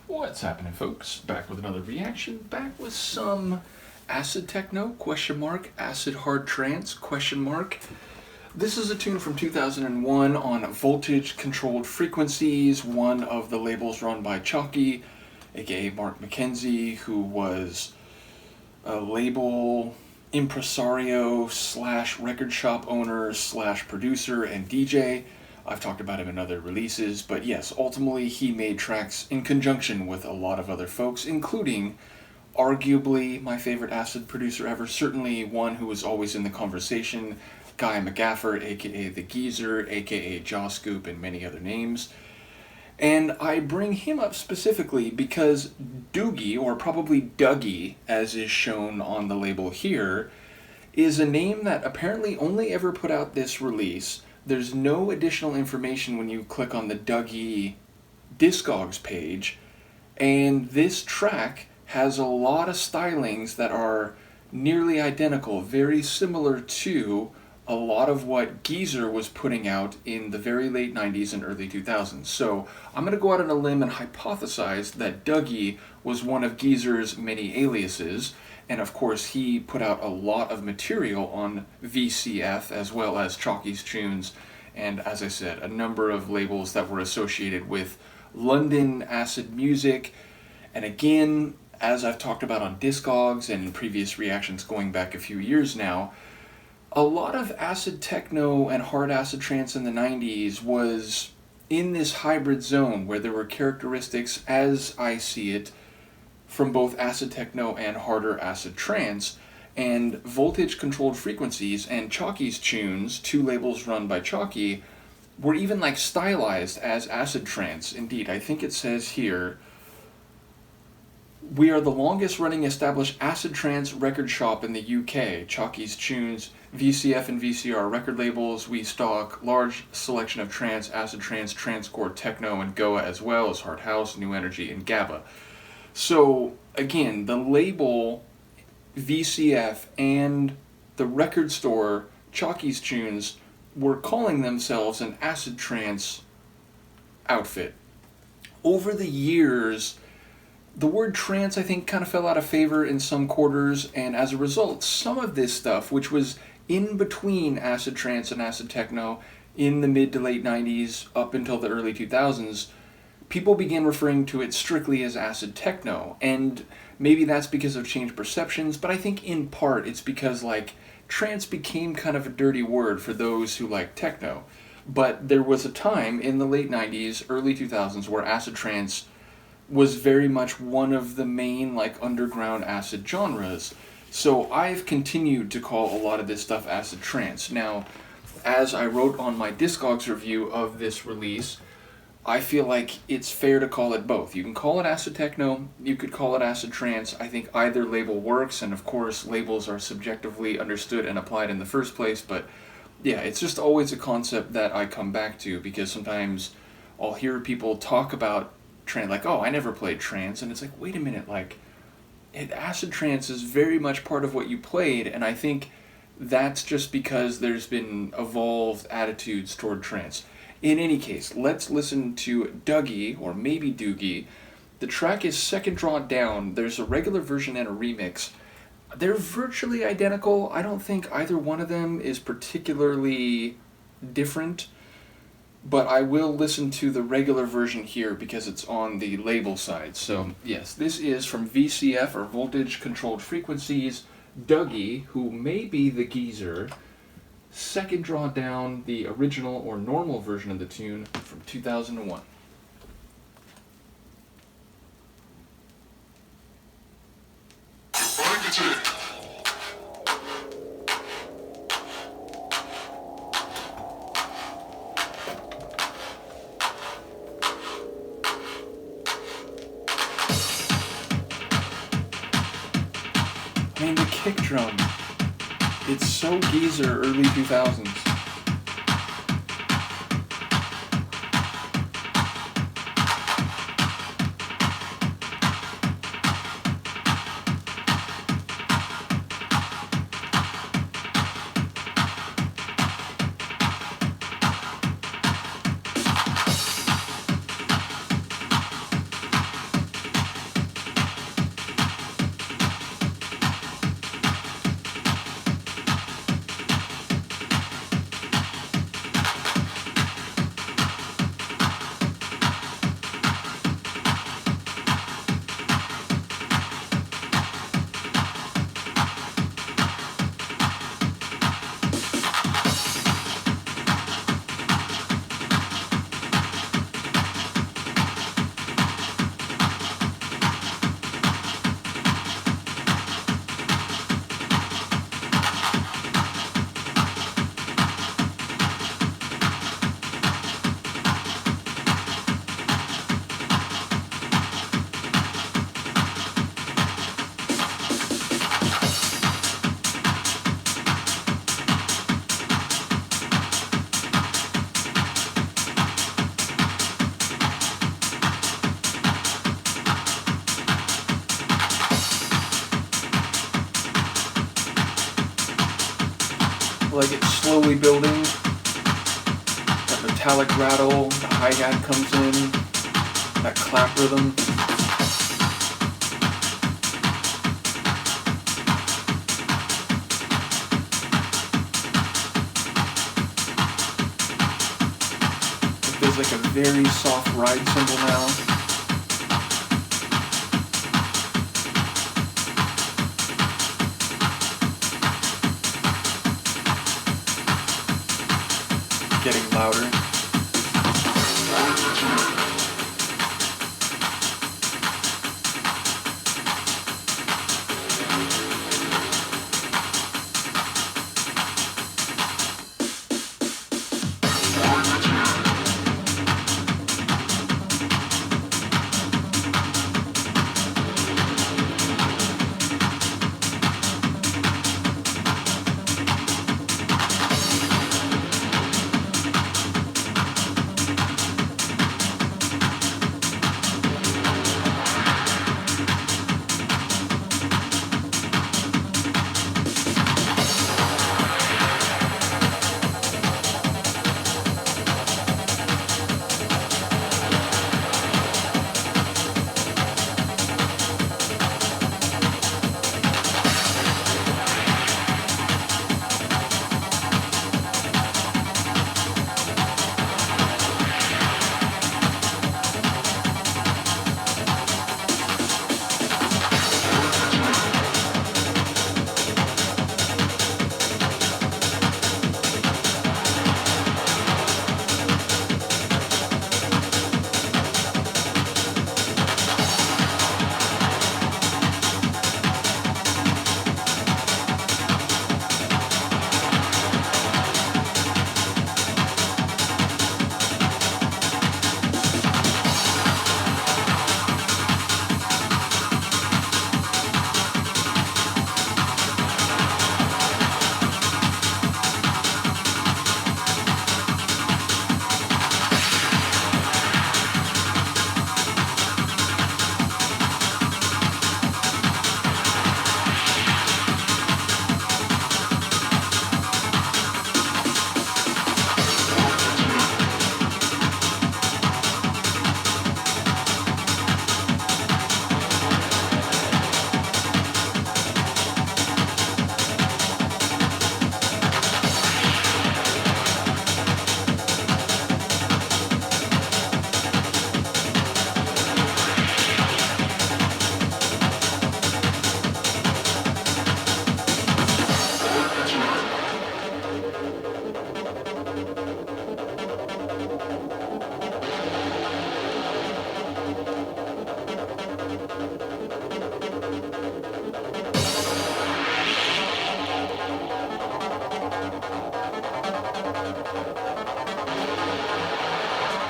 What's happening, folks? Back with another reaction, back with some acid-techno, question mark, acid hard trance, question mark. This is a tune from 2001 on Voltage Controlled Frequencies, one of the labels run by Chalky, aka Mark McKenzie, who was a label impresario slash record shop owner slash producer and DJ. I've talked about him in other releases, but yes, ultimately he made tracks in conjunction with a lot of other folks, including arguably my favorite acid producer ever, certainly one who was always in the conversation, Guy McAffer, aka The Geezer, aka Jaw Scoop, and many other names. And I bring him up specifically because Dougie, or probably Dougie, as is shown on the label here, is a name that apparently only ever put out this release. There's no additional information when you click on the Dougie Discogs page, and this track has a lot of stylings that are nearly identical, very similar to a lot of what Geezer was putting out in the very late 90s and early 2000s. So I'm going to go out on a limb and hypothesize that Dougie was one of Geezer's many aliases, and of course he put out a lot of material on VCF as well as Chalky's Tunes, and as I said, a number of labels that were associated with London acid music. And again, as I've talked about on Discogs and in previous reactions going back a few years now, a lot of acid techno and hard acid trance in the 90s was in this hybrid zone where there were characteristics, as I see it, from both acid techno and harder acid trance, and Voltage Controlled Frequencies and Chalky's Tunes, two labels run by Chalky, were even like stylized as acid trance. Indeed, I think it says here, "We are the longest running established acid trance record shop in the UK. Chalky's Tunes, VCF and VCR record labels. We stock large selection of trance, acid trance, trancecore, techno, and Goa, as well as hard house, new energy, and GABA." So again, the label VCF and the record store Chalky's Tunes were calling themselves an acid trance outfit. Over the years, the word trance, I think, kind of fell out of favor in some quarters, and as a result, some of this stuff, which was in between acid trance and acid techno in the mid to late 90s up until the early 2000s, people began referring to it strictly as acid techno. And maybe that's because of changed perceptions, but I think in part it's because, like, trance became kind of a dirty word for those who like techno. But there was a time in the late 90s, early 2000s, where acid trance was very much one of the main, like, underground acid genres. So I've continued to call a lot of this stuff acid trance. Now, as I wrote on my Discogs review of this release, I feel like it's fair to call it both. You can call it acid techno, you could call it acid trance. I think either label works, and of course labels are subjectively understood and applied in the first place, but yeah, it's just always a concept that I come back to, because sometimes I'll hear people talk about trance, like, oh, I never played trance, and it's like, wait a minute, like, acid trance is very much part of what you played, and I think that's just because there's been evolved attitudes toward trance. In any case, let's listen to Dougie, or maybe Dougie. The track is Second Draw Down. There's a regular version and a remix. They're virtually identical. I don't think either one of them is particularly different, but I will listen to the regular version here because it's on the label side. So yes, this is from VCF, or Voltage Controlled Frequencies, Dougie, who may be the Geezer. Second Draw Down, the original or normal version of the tune from 2001. I mean, the kick drum. It's so Geezer, early 2000s. like it's slowly building. That metallic rattle, the hi-hat comes in, that clap rhythm. There's like a very soft ride cymbal now. Getting louder.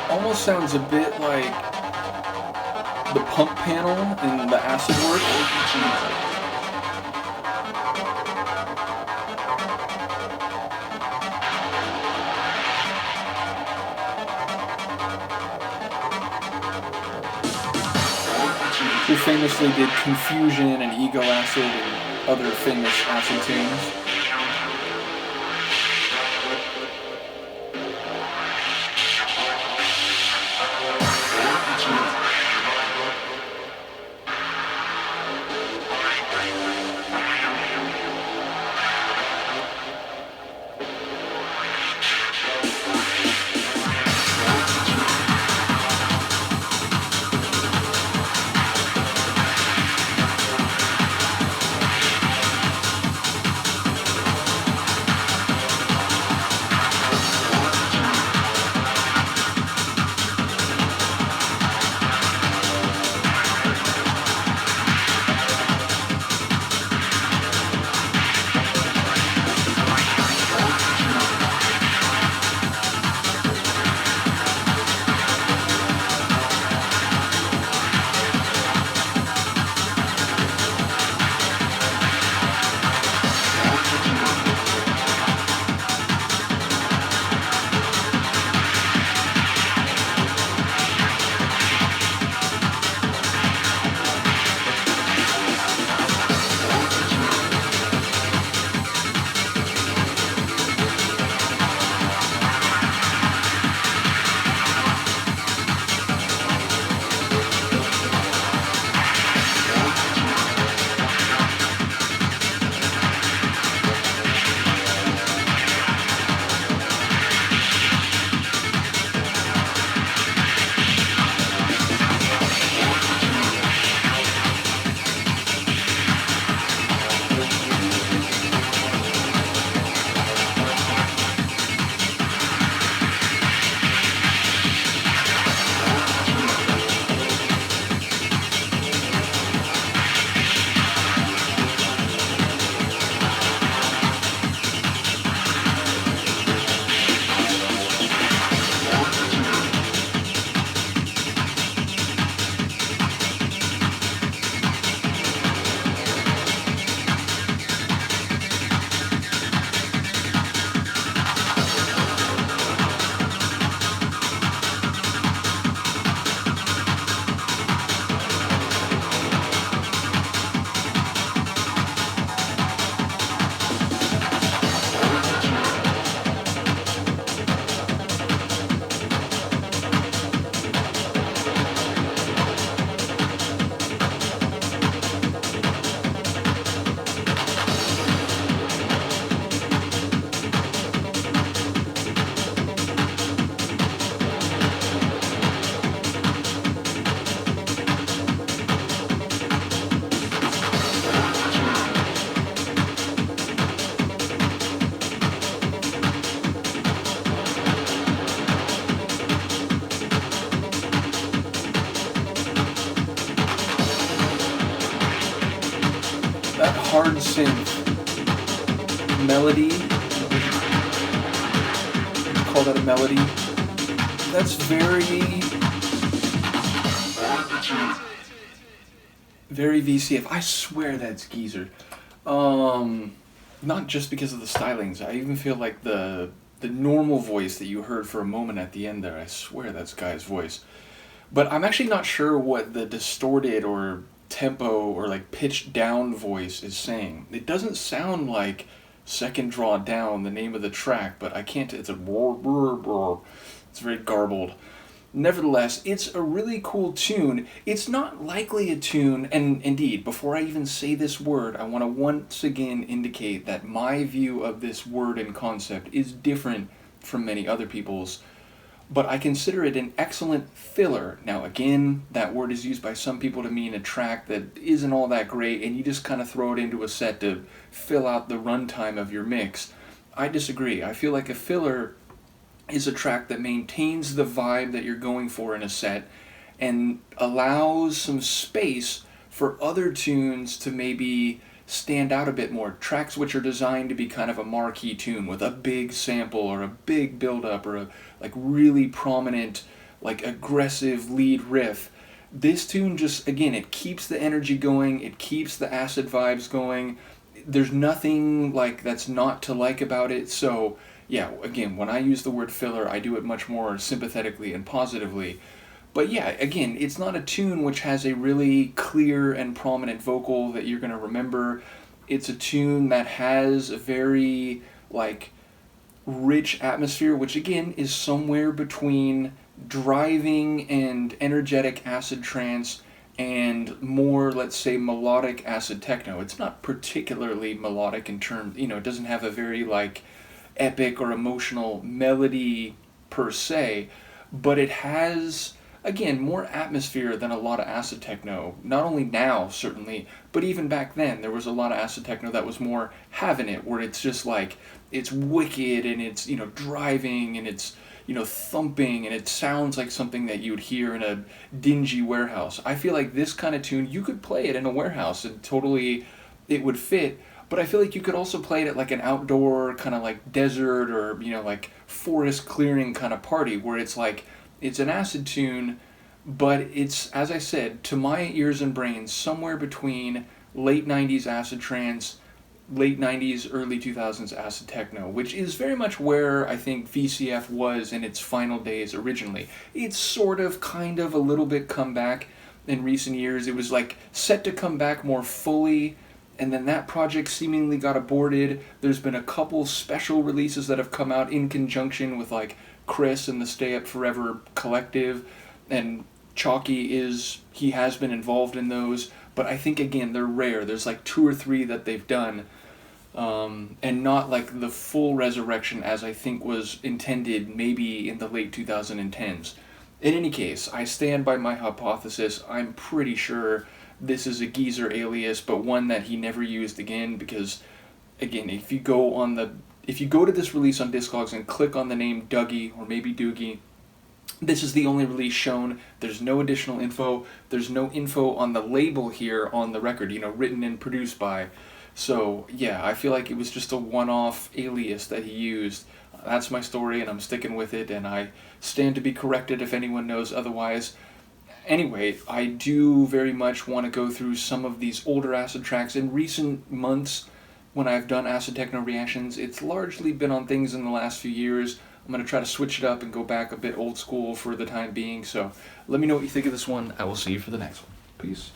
Almost sounds a bit like the pump panel in the acid work. Who famously did Confusion and Ego Acid and other famous acid tunes. hard synth melody. Call that a melody? That's very VCF. I swear that's Geezer. Not just because of the stylings. I even feel like the normal voice that you heard for a moment at the end there, I swear that's Guy's voice. But I'm actually not sure what the distorted or tempo or like pitched down voice is saying. It doesn't sound like Second Draw Down, the name of the track, but I can't, it's a it's very garbled. Nevertheless, it's a really cool tune. It's not likely a tune, and indeed, before I even say this word, I want to once again indicate that my view of this word and concept is different from many other people's, but I consider it an excellent filler. Now again, that word is used by some people to mean a track that isn't all that great, and you just kind of throw it into a set to fill out the runtime of your mix. I disagree. I feel like a filler is a track that maintains the vibe that you're going for in a set and allows some space for other tunes to maybe stand out a bit more. Tracks which are designed to be kind of a marquee tune with a big sample or a big build-up or a like really prominent, like aggressive lead riff. This tune just, again, it keeps the energy going, it keeps the acid vibes going. There's nothing like that's not to like about it, so yeah, again, when I use the word filler, I do it much more sympathetically and positively. But yeah, again, it's not a tune which has a really clear and prominent vocal that you're going to remember. It's a tune that has a very, like, rich atmosphere, which again is somewhere between driving and energetic acid trance and more, let's say, melodic acid techno. It's not particularly melodic in terms, it doesn't have a very, like, epic or emotional melody per se, but it has, again, more atmosphere than a lot of acid techno. Not only now, certainly, but even back then, there was a lot of acid techno that was more having it, where it's just like, it's wicked and it's, driving and it's, thumping, and it sounds like something that you'd hear in a dingy warehouse. I feel like this kind of tune, you could play it in a warehouse and totally it would fit. But I feel like you could also play it at like an outdoor kind of like desert or, like forest clearing kind of party where it's like, it's an acid tune, but it's, as I said, to my ears and brains, somewhere between late 90s acid trance, late 90s, early 2000s acid techno, which is very much where I think VCF was in its final days originally. It's sort of, kind of, a little bit come back in recent years. It was like set to come back more fully, and then that project seemingly got aborted. There's been a couple special releases that have come out in conjunction with like Chris and the Stay Up Forever collective, and Chalky he has been involved in those, but I think again they're rare. There's like 2 or 3 that they've done, and not like the full resurrection as I think was intended maybe in the late 2010s. In any case, I stand by my hypothesis. I'm pretty sure this is a Geezer alias, but one that he never used again, because again, if you go to this release on Discogs and click on the name Dougie or maybe Dougie, this is the only release shown. There's no additional info. There's no info on the label here on the record, written and produced by. So yeah, I feel like it was just a one-off alias that he used. That's my story, and I'm sticking with it, and I stand to be corrected if anyone knows otherwise. Anyway, I do very much want to go through some of these older acid tracks. In recent months, when I've done acid techno reactions, it's largely been on things in the last few years. I'm going to try to switch it up and go back a bit old school for the time being. So let me know what you think of this one. I will see you for the next one. Peace.